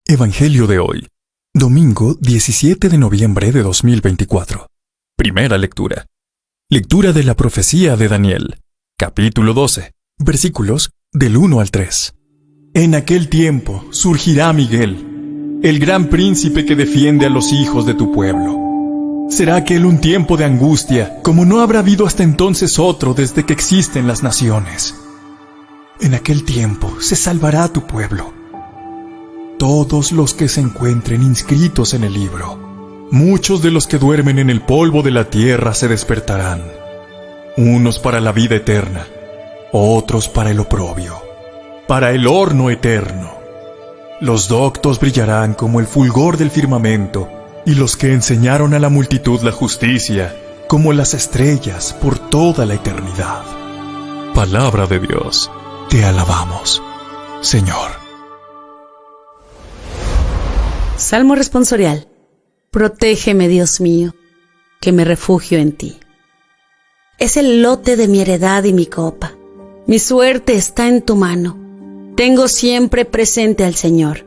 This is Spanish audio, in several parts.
Evangelio de hoy, domingo 17 de noviembre de 2024. Primera lectura. Lectura de la profecía de Daniel, capítulo 12, versículos del 1 al 3. En aquel tiempo surgirá Miguel, el gran príncipe que defiende a los hijos de tu pueblo. Será aquel un tiempo de angustia, como no habrá habido hasta entonces otro desde que existen las naciones. En aquel tiempo se salvará tu pueblo. Todos los que se encuentren inscritos en el libro. Muchos de los que duermen en el polvo de la tierra se despertarán. Unos para la vida eterna, otros para el oprobio, para el horno eterno. Los doctos brillarán como el fulgor del firmamento, y los que enseñaron a la multitud la justicia, como las estrellas por toda la eternidad. Palabra de Dios. Te alabamos, Señor. Salmo responsorial. Protégeme, Dios mío, que me refugio en ti. Es el lote de mi heredad y mi copa. Mi suerte está en tu mano. Tengo siempre presente al Señor.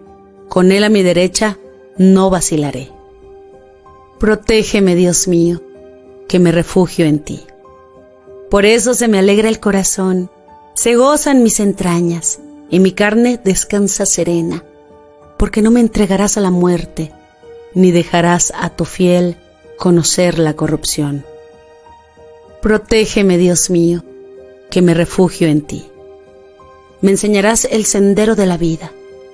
Con Él a mi derecha no vacilaré. Protégeme, Dios mío, que me refugio en ti. Por eso se me alegra el corazón, se gozan mis entrañas, y mi carne descansa serena. Porque no me entregarás a la muerte, ni dejarás a tu fiel conocer la corrupción. Protégeme, Dios mío, que me refugio en ti. Me enseñarás el sendero de la vida,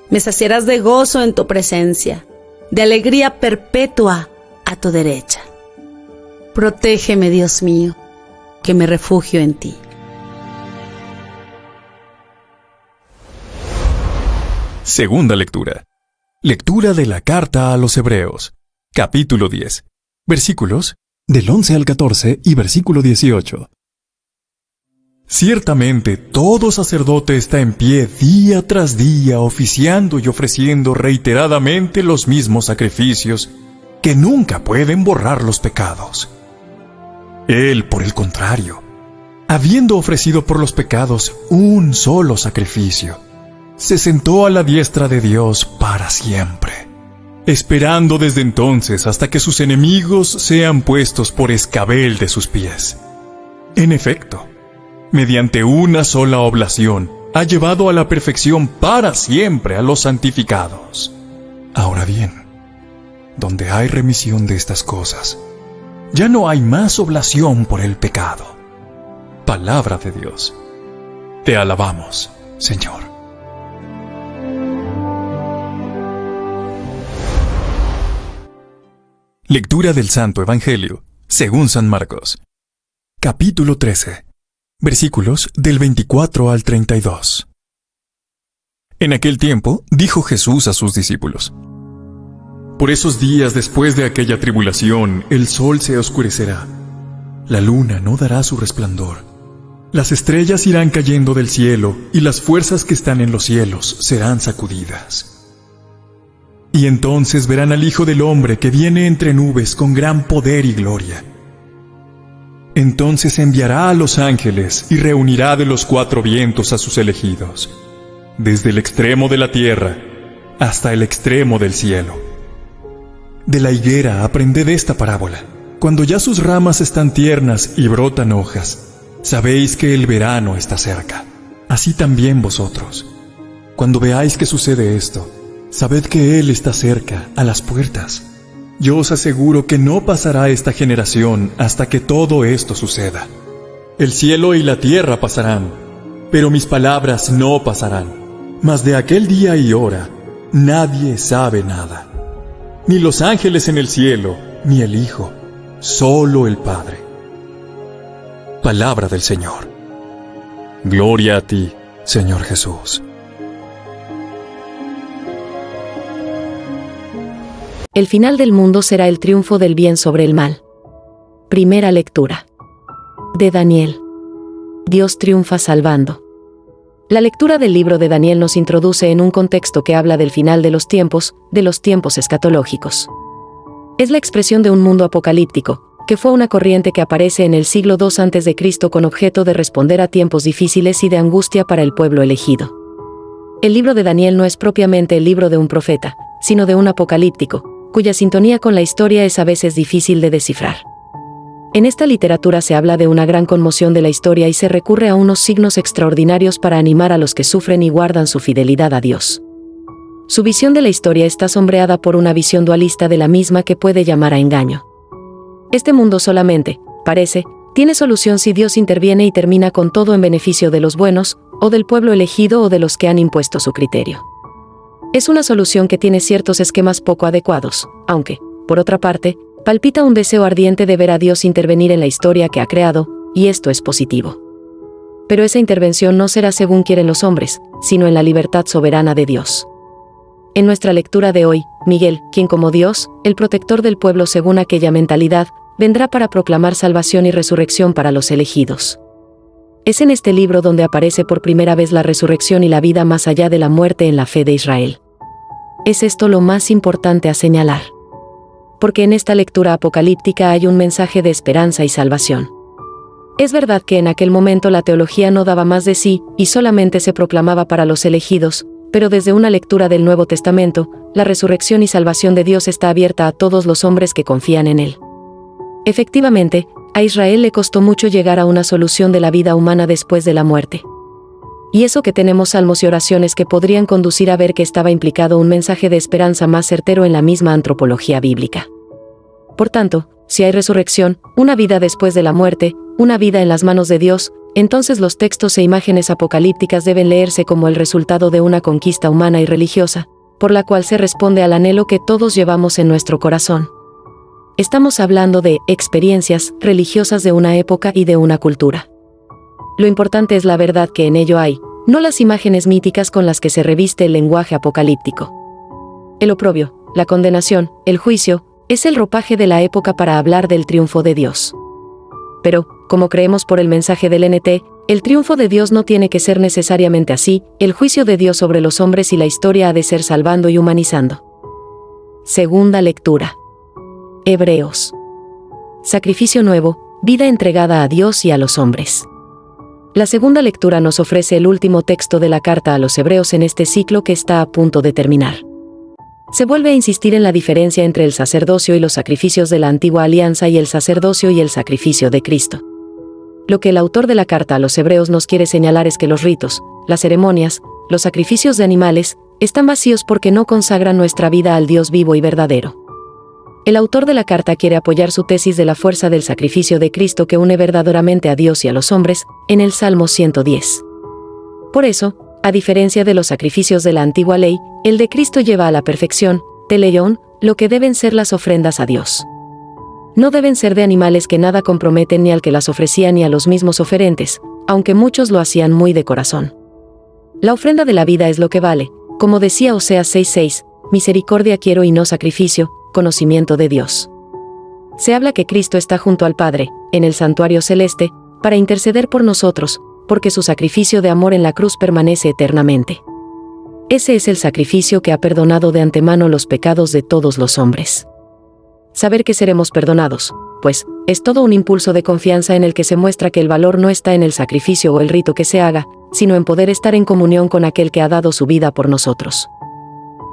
me saciarás de gozo en tu presencia, de alegría perpetua a tu derecha. Protégeme, Dios mío, que me refugio en ti. Segunda lectura. Lectura de la carta a los Hebreos, capítulo 10, versículos del 11 al 14 y versículo 18. Ciertamente todo sacerdote está en pie día tras día oficiando y ofreciendo reiteradamente los mismos sacrificios que nunca pueden borrar los pecados. Él, por el contrario, habiendo ofrecido por los pecados un solo sacrificio, se sentó a la diestra de Dios para siempre, esperando desde entonces hasta que sus enemigos sean puestos por escabel de sus pies. En efecto, mediante una sola oblación, ha llevado a la perfección para siempre a los santificados. Ahora bien, donde hay remisión de estas cosas, ya no hay más oblación por el pecado. Palabra de Dios. Te alabamos, Señor. Lectura del Santo Evangelio, según San Marcos. Capítulo 13, versículos del 24 al 32. En aquel tiempo, dijo Jesús a sus discípulos: Por esos días después de aquella tribulación, el sol se oscurecerá, la luna no dará su resplandor, las estrellas irán cayendo del cielo, y las fuerzas que están en los cielos serán sacudidas. Y entonces verán al Hijo del Hombre que viene entre nubes con gran poder y gloria. Entonces enviará a los ángeles y reunirá de los cuatro vientos a sus elegidos, desde el extremo de la tierra hasta el extremo del cielo. De la higuera aprended esta parábola. Cuando ya sus ramas están tiernas y brotan hojas, sabéis que el verano está cerca. Así también vosotros, cuando veáis que sucede esto, sabed que Él está cerca, a las puertas. Yo os aseguro que no pasará esta generación hasta que todo esto suceda. El cielo y la tierra pasarán, pero mis palabras no pasarán. Mas de aquel día y hora nadie sabe nada. Ni los ángeles en el cielo, ni el Hijo, solo el Padre. Palabra del Señor. Gloria a ti, Señor Jesús. El final del mundo será el triunfo del bien sobre el mal. Primera lectura. De Daniel. Dios triunfa salvando. La lectura del libro de Daniel nos introduce en un contexto que habla del final de los tiempos escatológicos. Es la expresión de un mundo apocalíptico, que fue una corriente que aparece en el siglo II a.C. con objeto de responder a tiempos difíciles y de angustia para el pueblo elegido. El libro de Daniel no es propiamente el libro de un profeta, sino de un apocalíptico, cuya sintonía con la historia es a veces difícil de descifrar. En esta literatura se habla de una gran conmoción de la historia y se recurre a unos signos extraordinarios para animar a los que sufren y guardan su fidelidad a Dios. Su visión de la historia está sombreada por una visión dualista de la misma que puede llamar a engaño. Este mundo solamente, parece, tiene solución si Dios interviene y termina con todo en beneficio de los buenos, o del pueblo elegido o de los que han impuesto su criterio. Es una solución que tiene ciertos esquemas poco adecuados, aunque, por otra parte, palpita un deseo ardiente de ver a Dios intervenir en la historia que ha creado, y esto es positivo. Pero esa intervención no será según quieren los hombres, sino en la libertad soberana de Dios. En nuestra lectura de hoy, Miguel, quien como Dios, el protector del pueblo según aquella mentalidad, vendrá para proclamar salvación y resurrección para los elegidos. Es en este libro donde aparece por primera vez la resurrección y la vida más allá de la muerte en la fe de Israel. Es esto lo más importante a señalar. Porque en esta lectura apocalíptica hay un mensaje de esperanza y salvación. Es verdad que en aquel momento la teología no daba más de sí, y solamente se proclamaba para los elegidos, pero desde una lectura del Nuevo Testamento, la resurrección y salvación de Dios está abierta a todos los hombres que confían en Él. Efectivamente, a Israel le costó mucho llegar a una solución de la vida humana después de la muerte. Y eso que tenemos salmos y oraciones que podrían conducir a ver que estaba implicado un mensaje de esperanza más certero en la misma antropología bíblica. Por tanto, si hay resurrección, una vida después de la muerte, una vida en las manos de Dios, entonces los textos e imágenes apocalípticas deben leerse como el resultado de una conquista humana y religiosa, por la cual se responde al anhelo que todos llevamos en nuestro corazón. Estamos hablando de experiencias religiosas de una época y de una cultura. Lo importante es la verdad que en ello hay, no las imágenes míticas con las que se reviste el lenguaje apocalíptico. El oprobio, la condenación, el juicio, es el ropaje de la época para hablar del triunfo de Dios. Pero, como creemos por el mensaje del NT, el triunfo de Dios no tiene que ser necesariamente así, el juicio de Dios sobre los hombres y la historia ha de ser salvando y humanizando. Segunda lectura. Hebreos. Sacrificio nuevo, vida entregada a Dios y a los hombres. La segunda lectura nos ofrece el último texto de la carta a los Hebreos en este ciclo que está a punto de terminar. Se vuelve a insistir en la diferencia entre el sacerdocio y los sacrificios de la antigua alianza y el sacerdocio y el sacrificio de Cristo. Lo que el autor de la carta a los Hebreos nos quiere señalar es que los ritos, las ceremonias, los sacrificios de animales, están vacíos porque no consagran nuestra vida al Dios vivo y verdadero. El autor de la carta quiere apoyar su tesis de la fuerza del sacrificio de Cristo que une verdaderamente a Dios y a los hombres, en el Salmo 110. Por eso, a diferencia de los sacrificios de la antigua ley, el de Cristo lleva a la perfección, teleión, lo que deben ser las ofrendas a Dios. No deben ser de animales que nada comprometen ni al que las ofrecía ni a los mismos oferentes, aunque muchos lo hacían muy de corazón. La ofrenda de la vida es lo que vale, como decía Oseas 6:6, misericordia quiero y no sacrificio, conocimiento de Dios. Se habla que Cristo está junto al Padre, en el santuario celeste, para interceder por nosotros, porque su sacrificio de amor en la cruz permanece eternamente. Ese es el sacrificio que ha perdonado de antemano los pecados de todos los hombres. Saber que seremos perdonados, pues, es todo un impulso de confianza en el que se muestra que el valor no está en el sacrificio o el rito que se haga, sino en poder estar en comunión con aquel que ha dado su vida por nosotros.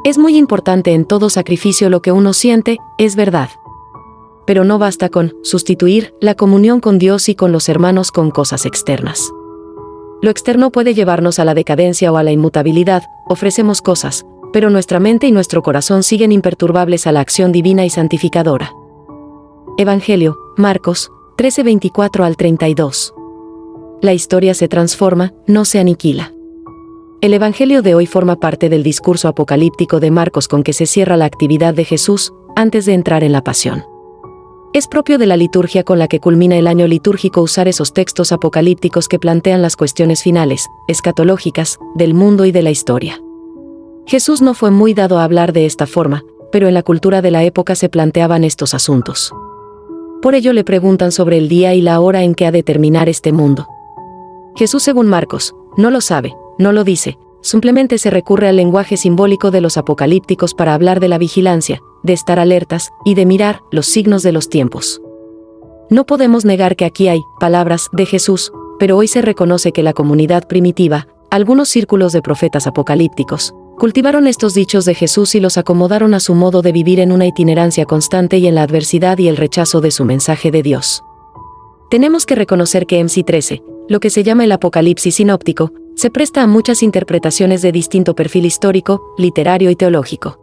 Es muy importante en todo sacrificio lo que uno siente, es verdad. Pero no basta con sustituir la comunión con Dios y con los hermanos con cosas externas. Lo externo puede llevarnos a la decadencia o a la inmutabilidad, ofrecemos cosas, pero nuestra mente y nuestro corazón siguen imperturbables a la acción divina y santificadora. Evangelio, Marcos, 13:24 al 32. La historia se transforma, no se aniquila. El Evangelio de hoy forma parte del discurso apocalíptico de Marcos con que se cierra la actividad de Jesús, antes de entrar en la pasión. Es propio de la liturgia con la que culmina el año litúrgico usar esos textos apocalípticos que plantean las cuestiones finales, escatológicas, del mundo y de la historia. Jesús no fue muy dado a hablar de esta forma, pero en la cultura de la época se planteaban estos asuntos. Por ello le preguntan sobre el día y la hora en que ha de terminar este mundo. Jesús, según Marcos, no lo sabe, no lo dice, simplemente se recurre al lenguaje simbólico de los apocalípticos para hablar de la vigilancia, de estar alertas, y de mirar los signos de los tiempos. No podemos negar que aquí hay palabras de Jesús, pero hoy se reconoce que la comunidad primitiva, algunos círculos de profetas apocalípticos, cultivaron estos dichos de Jesús y los acomodaron a su modo de vivir en una itinerancia constante y en la adversidad y el rechazo de su mensaje de Dios. Tenemos que reconocer que MC 13, lo que se llama el Apocalipsis sinóptico, se presta a muchas interpretaciones de distinto perfil histórico, literario y teológico.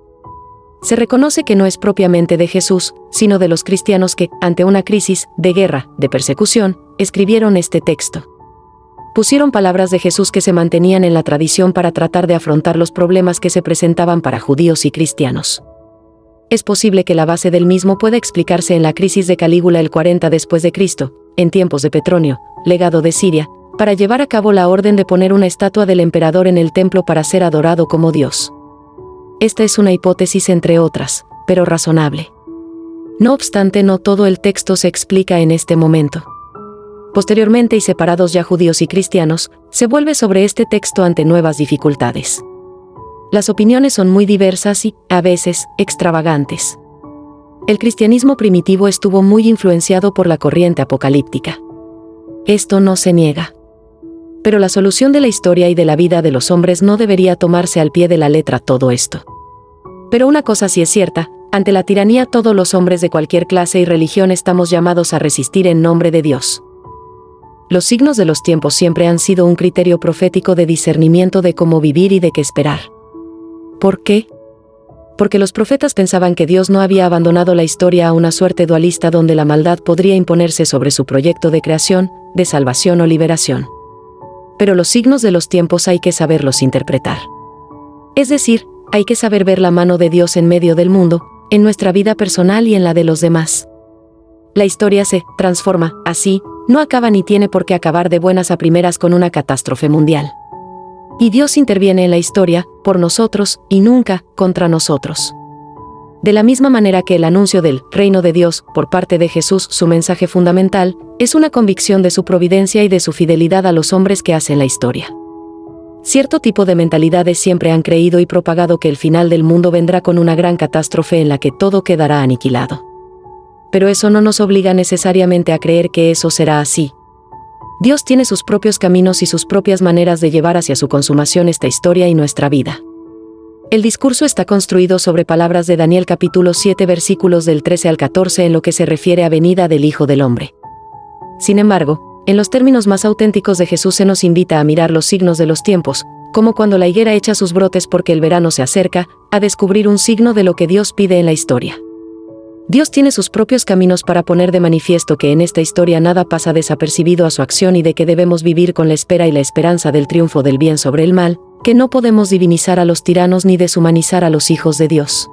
Se reconoce que no es propiamente de Jesús, sino de los cristianos que, ante una crisis, de guerra, de persecución, escribieron este texto. Pusieron palabras de Jesús que se mantenían en la tradición para tratar de afrontar los problemas que se presentaban para judíos y cristianos. Es posible que la base del mismo pueda explicarse en la crisis de Calígula el 40 después de Cristo, en tiempos de Petronio, legado de Siria, para llevar a cabo la orden de poner una estatua del emperador en el templo para ser adorado como Dios. Esta es una hipótesis entre otras, pero razonable. No obstante, no todo el texto se explica en este momento. Posteriormente, y separados ya judíos y cristianos, se vuelve sobre este texto ante nuevas dificultades. Las opiniones son muy diversas y, a veces, extravagantes. El cristianismo primitivo estuvo muy influenciado por la corriente apocalíptica. Esto no se niega. Pero la solución de la historia y de la vida de los hombres no debería tomarse al pie de la letra todo esto. Pero una cosa sí es cierta, ante la tiranía todos los hombres de cualquier clase y religión estamos llamados a resistir en nombre de Dios. Los signos de los tiempos siempre han sido un criterio profético de discernimiento de cómo vivir y de qué esperar. ¿Por qué? Porque los profetas pensaban que Dios no había abandonado la historia a una suerte dualista donde la maldad podría imponerse sobre su proyecto de creación, de salvación o liberación. Pero los signos de los tiempos hay que saberlos interpretar. Es decir, hay que saber ver la mano de Dios en medio del mundo, en nuestra vida personal y en la de los demás. La historia se transforma, así, no acaba ni tiene por qué acabar de buenas a primeras con una catástrofe mundial. Y Dios interviene en la historia, por nosotros, y nunca contra nosotros. De la misma manera que el anuncio del reino de Dios, por parte de Jesús, su mensaje fundamental, es una convicción de su providencia y de su fidelidad a los hombres que hacen la historia. Cierto tipo de mentalidades siempre han creído y propagado que el final del mundo vendrá con una gran catástrofe en la que todo quedará aniquilado. Pero eso no nos obliga necesariamente a creer que eso será así. Dios tiene sus propios caminos y sus propias maneras de llevar hacia su consumación esta historia y nuestra vida. El discurso está construido sobre palabras de Daniel capítulo 7 versículos del 13 al 14 en lo que se refiere a venida del Hijo del Hombre. Sin embargo, en los términos más auténticos de Jesús se nos invita a mirar los signos de los tiempos, como cuando la higuera echa sus brotes porque el verano se acerca, a descubrir un signo de lo que Dios pide en la historia. Dios tiene sus propios caminos para poner de manifiesto que en esta historia nada pasa desapercibido a su acción y de que debemos vivir con la espera y la esperanza del triunfo del bien sobre el mal, que no podemos divinizar a los tiranos ni deshumanizar a los hijos de Dios.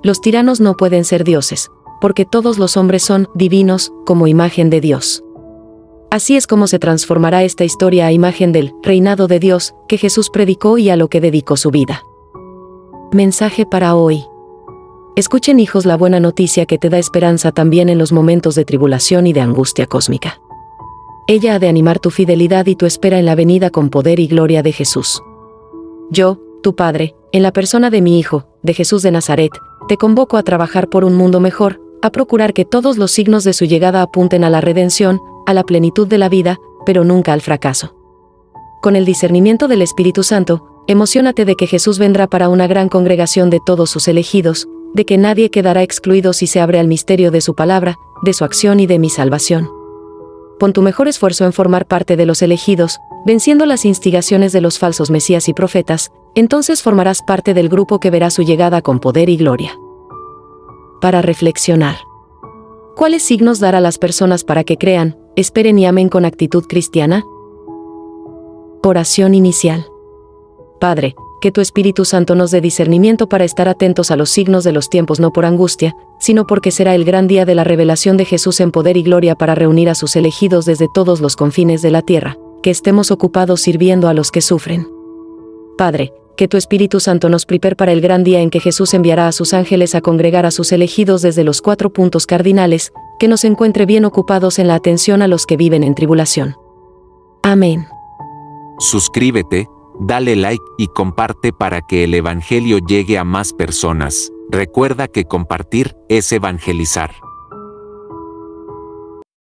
Los tiranos no pueden ser dioses, porque todos los hombres son divinos, como imagen de Dios. Así es como se transformará esta historia a imagen del reinado de Dios, que Jesús predicó y a lo que dedicó su vida. Mensaje para hoy. Escuchen, hijos, la buena noticia que te da esperanza también en los momentos de tribulación y de angustia cósmica. Ella ha de animar tu fidelidad y tu espera en la venida con poder y gloria de Jesús. Yo, tu Padre, en la persona de mi Hijo, de Jesús de Nazaret, te convoco a trabajar por un mundo mejor, a procurar que todos los signos de su llegada apunten a la redención, a la plenitud de la vida, pero nunca al fracaso. Con el discernimiento del Espíritu Santo, emociónate de que Jesús vendrá para una gran congregación de todos sus elegidos, de que nadie quedará excluido si se abre al misterio de su palabra, de su acción y de mi salvación. Pon tu mejor esfuerzo en formar parte de los elegidos, venciendo las instigaciones de los falsos mesías y profetas, entonces formarás parte del grupo que verá su llegada con poder y gloria. Para reflexionar. ¿Cuáles signos dar a las personas para que crean, esperen y amen con actitud cristiana? Oración inicial. Padre, que tu Espíritu Santo nos dé discernimiento para estar atentos a los signos de los tiempos, no por angustia, sino porque será el gran día de la revelación de Jesús en poder y gloria para reunir a sus elegidos desde todos los confines de la tierra, que estemos ocupados sirviendo a los que sufren. Padre, que tu Espíritu Santo nos prepare para el gran día en que Jesús enviará a sus ángeles a congregar a sus elegidos desde los 4 puntos cardinales, que nos encuentre bien ocupados en la atención a los que viven en tribulación. Amén. Suscríbete, dale like y comparte para que el Evangelio llegue a más personas. Recuerda que compartir es evangelizar.